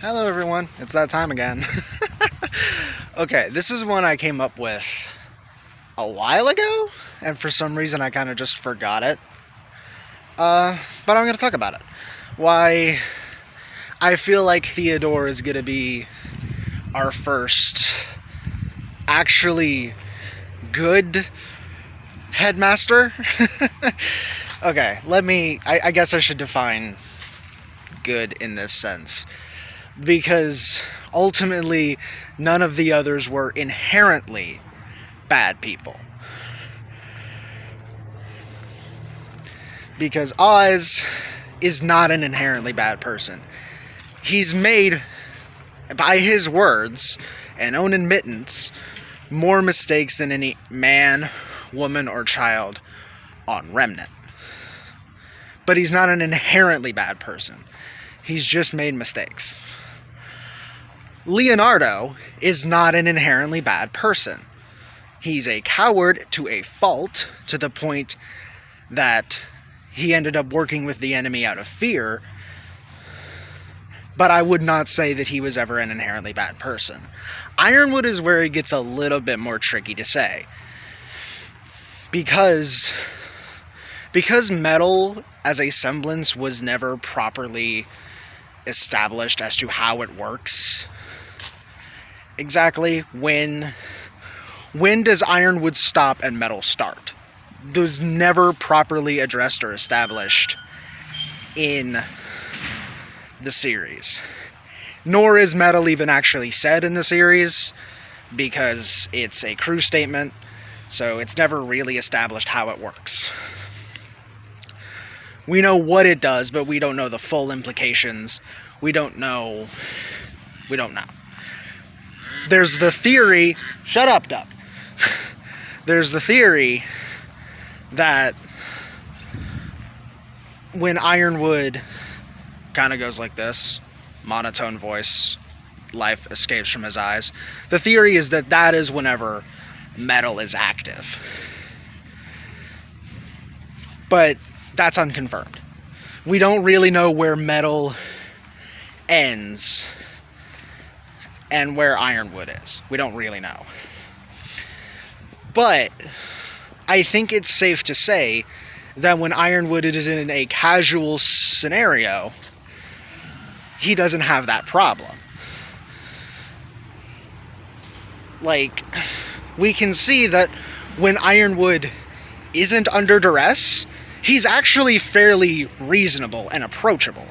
Hello everyone, it's that time again. Okay, this is one I came up with a while ago, and for some reason I kind of just forgot it. But I'm going to talk about it. Why I feel like Theodore is going to be our first actually good headmaster. Okay, I guess I should define good in this sense. Because ultimately, none of the others were inherently bad people. Because Oz is not an inherently bad person. He's made, by his words and own admittance, more mistakes than any man, woman, or child on Remnant. But he's not an inherently bad person. He's just made mistakes. Leonardo is not an inherently bad person. He's a coward to a fault, to the point that he ended up working with the enemy out of fear, but I would not say that he was ever an inherently bad person. Ironwood is where it gets a little bit more tricky to say. Because metal as a semblance was never properly established as to how it works. Exactly when does Ironwood stop and metal start? It was never properly addressed or established in the series. Nor is metal even actually said in the series, because it's a crew statement, so it's never really established how it works. We know what it does, but we don't know the full implications. We don't know. There's the theory... Shut up, Duck. There's the theory that when Ironwood kind of goes like this, monotone voice, life escapes from his eyes, the theory is that is whenever metal is active. But that's unconfirmed. We don't really know where metal ends and where Ironwood is. We don't really know. But I think it's safe to say that when Ironwood is in a casual scenario, he doesn't have that problem. Like, we can see that when Ironwood isn't under duress, he's actually fairly reasonable and approachable.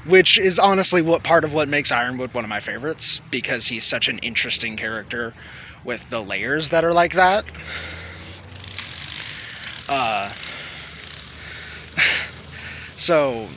Which is honestly part of what makes Ironwood one of my favorites, because he's such an interesting character with the layers that are like that. So,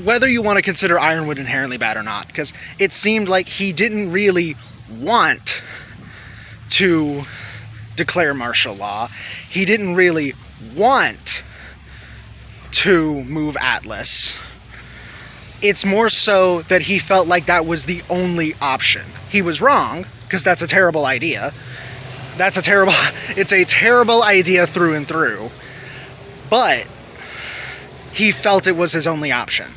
whether you want to consider Ironwood inherently bad or not, because it seemed like he didn't really want to declare martial law. He didn't really want to move Atlas. It's more so that he felt like that was the only option. He was wrong, because that's a terrible idea. It's a terrible idea through and through. But he felt it was his only option.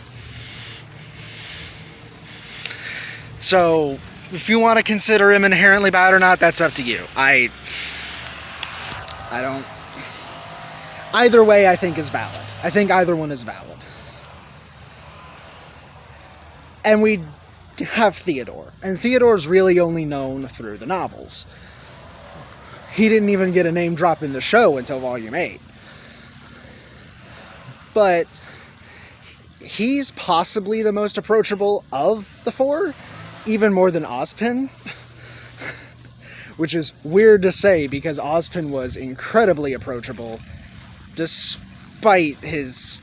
So, if you want to consider him inherently bad or not, that's up to you. I don't... Either way, I think is valid. I think either one is valid. And we have Theodore. And Theodore's really only known through the novels. He didn't even get a name drop in the show until Volume 8. But he's possibly the most approachable of the four, even more than Ozpin. Which is weird to say, because Ozpin was incredibly approachable, despite his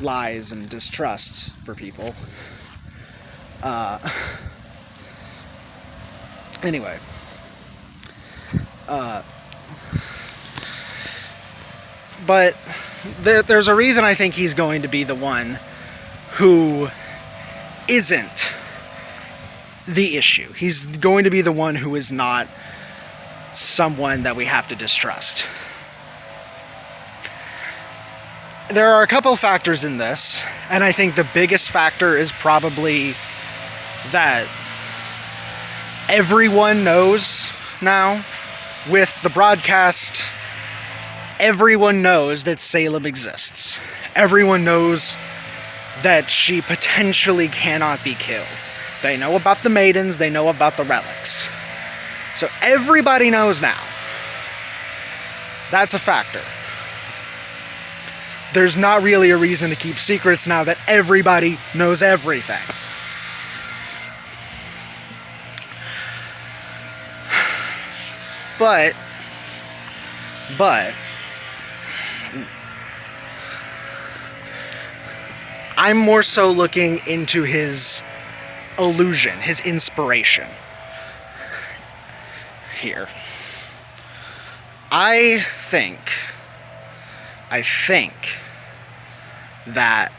lies and distrust for people. Anyway. But there's a reason I think he's going to be the one who isn't the issue. He's going to be the one who is not someone that we have to distrust. there are a couple factors in this, and I think the biggest factor is probably that everyone knows now, with the broadcast, everyone knows that Salem exists. Everyone knows that she potentially cannot be killed. They know about the maidens, they know about the relics. So everybody knows now. That's a factor. There's not really a reason to keep secrets now that everybody knows everything. But I'm more so looking into his illusion, his inspiration here. I think that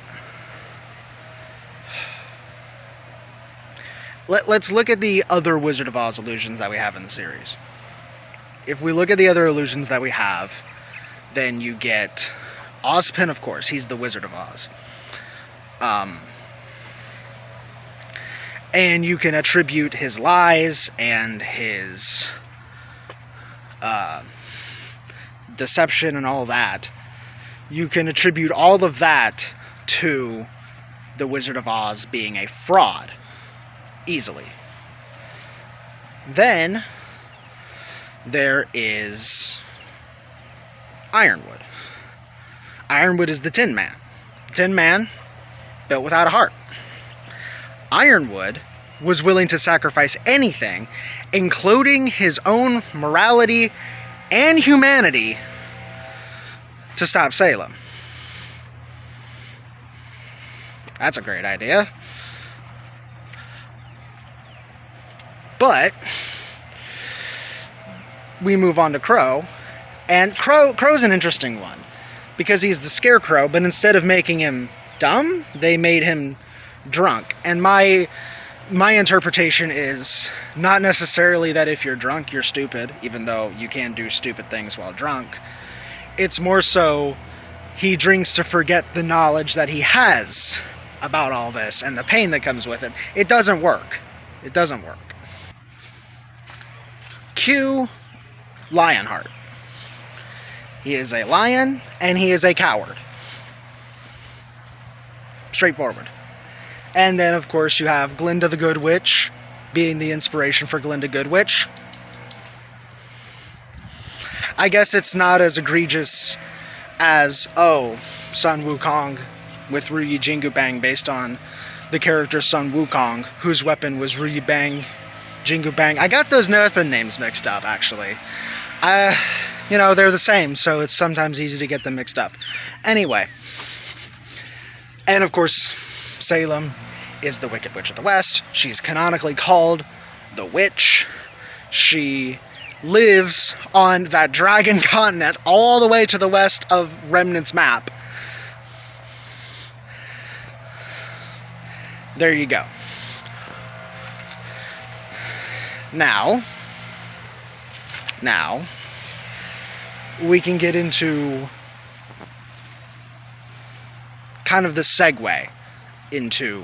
let's look at the other Wizard of Oz illusions that we have in the series. If we look at the other illusions that we have, then you get Ozpin, of course. He's the Wizard of Oz. And you can attribute his lies and his deception and all that. You can attribute all of that to the Wizard of Oz being a fraud, easily. Then there is Ironwood. Ironwood is the Tin Man. Tin Man, built without a heart. Ironwood was willing to sacrifice anything, including his own morality and humanity, to stop Salem. That's a great idea. But we move on to Crow, and Crow's an interesting one, because he's the Scarecrow, but instead of making him dumb, they made him drunk. And my interpretation is not necessarily that if you're drunk, you're stupid, even though you can do stupid things while drunk. It's more so he drinks to forget the knowledge that he has about all this and the pain that comes with it. It doesn't work. It doesn't work. Q, Lionheart. He is a lion, and he is a coward. Straightforward. And then, of course, you have Glinda the Good Witch, being the inspiration for Glinda Good Witch. I guess it's not as egregious as, Sun Wukong with Ruyi Jingu Bang, based on the character Sun Wukong, whose weapon was Ruyi Bang Jingu Bang. I got those weapon names mixed up, actually. They're the same, so it's sometimes easy to get them mixed up. Anyway. And, of course, Salem is the Wicked Witch of the West. She's canonically called the Witch. She lives on that dragon continent all the way to the west of Remnant's map. There you go. Now, we can get into kind of the segue into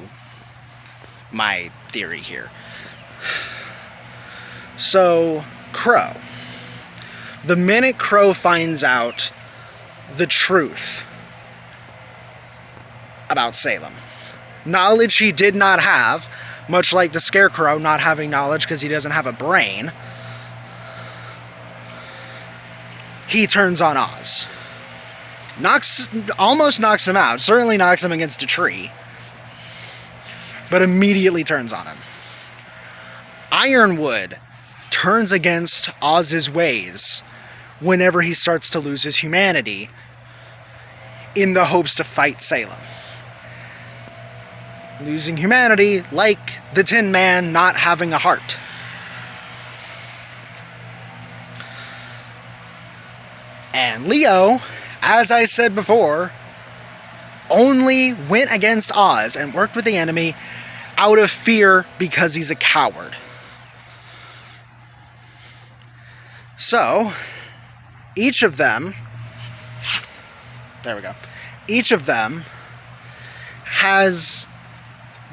my theory here. So, Crow. The minute Crow finds out the truth about Salem, knowledge he did not have, much like the Scarecrow not having knowledge because he doesn't have a brain, he turns on Oz. Almost knocks him out, certainly knocks him against a tree, but immediately turns on him. Ironwood turns against Oz's ways whenever he starts to lose his humanity in the hopes to fight Salem. Losing humanity, like the Tin Man not having a heart. And Leo, as I said before, only went against Oz and worked with the enemy out of fear because he's a coward. So, each of them each of them has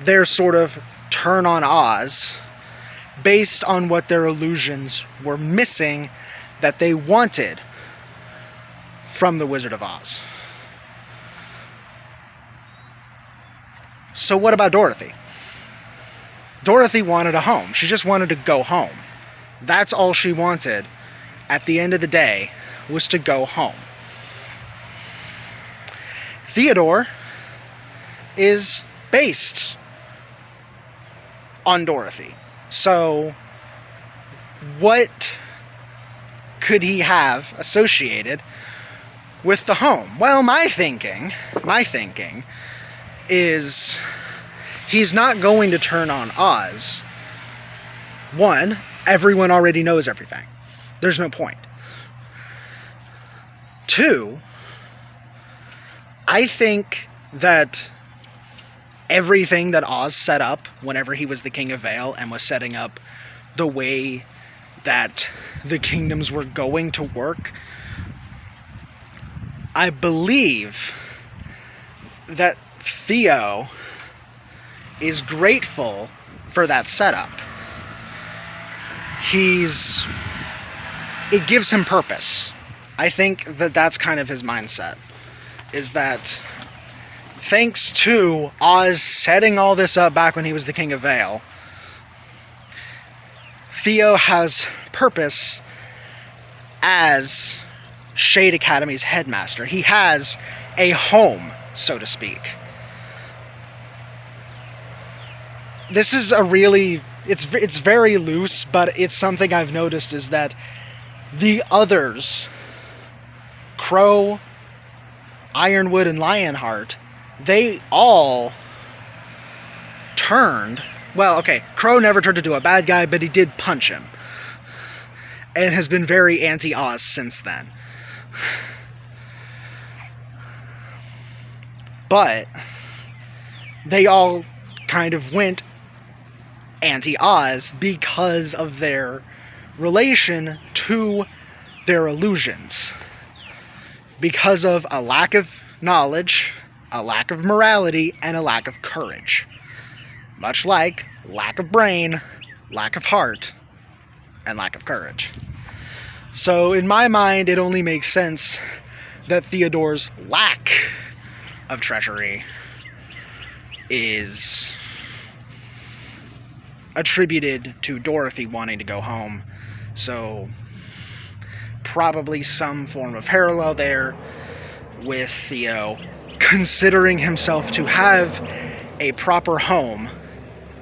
their sort of turn on Oz based on what their illusions were missing that they wanted from the Wizard of Oz. So what about Dorothy? Dorothy wanted a home. She just wanted to go home. That's all she wanted at the end of the day, was to go home. Theodore is based on Dorothy. So what could he have associated with the home? Well, my thinking is he's not going to turn on Oz. One, everyone already knows everything. There's no point. Two, I think that everything that Oz set up whenever he was the King of Vale and was setting up the way that the kingdoms were going to work, I believe that Theo is grateful for that setup. It gives him purpose. I think that that's kind of his mindset, is that thanks to Oz setting all this up back when he was the King of Vale, Theo has purpose as Shade Academy's headmaster. He has a home, so to speak. This is it's very loose, but it's something I've noticed, is that the others, Crow, Ironwood, and Lionheart, they all turned. Well, okay, Crow never turned into a bad guy, but he did punch him. And has been very anti-Oz since then. But they all kind of went anti-Oz because of their relation to their illusions. Because of a lack of knowledge, a lack of morality, and a lack of courage. Much like lack of brain, lack of heart, and lack of courage. So in my mind, it only makes sense that Theodore's lack of treachery is attributed to Dorothy wanting to go home. So probably some form of parallel there with Theo considering himself to have a proper home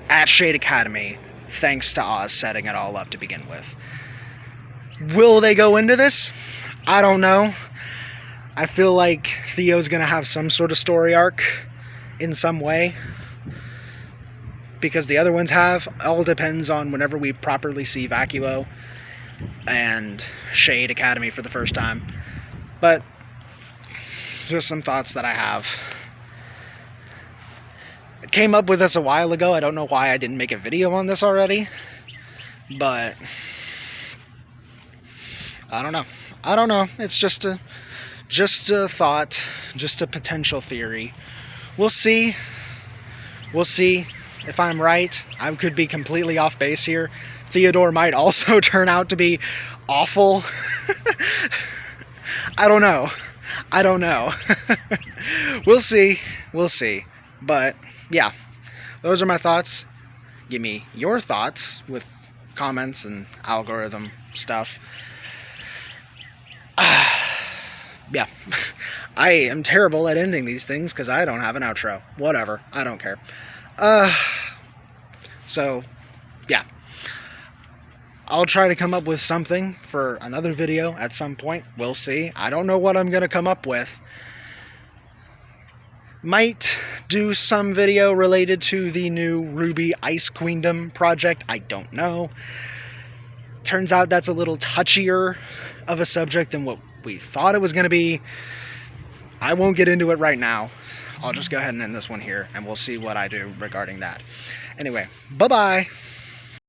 at Shade Academy, thanks to Oz setting it all up to begin with. Will they go into this? I don't know. I feel like Theo's going to have some sort of story arc in some way, because the other ones have. All depends on whenever we properly see Vacuo and Shade Academy for the first time. But just some thoughts that I have. I came up with this a while ago. I don't know why I didn't make a video on this already, but I don't know. It's just a thought, just a potential theory. We'll see if I'm right. I could be completely off base here. Theodore might also turn out to be awful. I don't know. We'll see. But yeah, those are my thoughts. Give me your thoughts with comments and algorithm stuff. Yeah, I am terrible at ending these things because I don't have an outro. Whatever, I don't care. So, yeah. I'll try to come up with something for another video at some point. We'll see. I don't know what I'm going to come up with. Might do some video related to the new RWBY Ice Queendom project. I don't know. Turns out that's a little touchier of a subject than what we thought it was going to be. I won't get into it right now. I'll just go ahead and end this one here, and we'll see what I do regarding that. Anyway, bye-bye.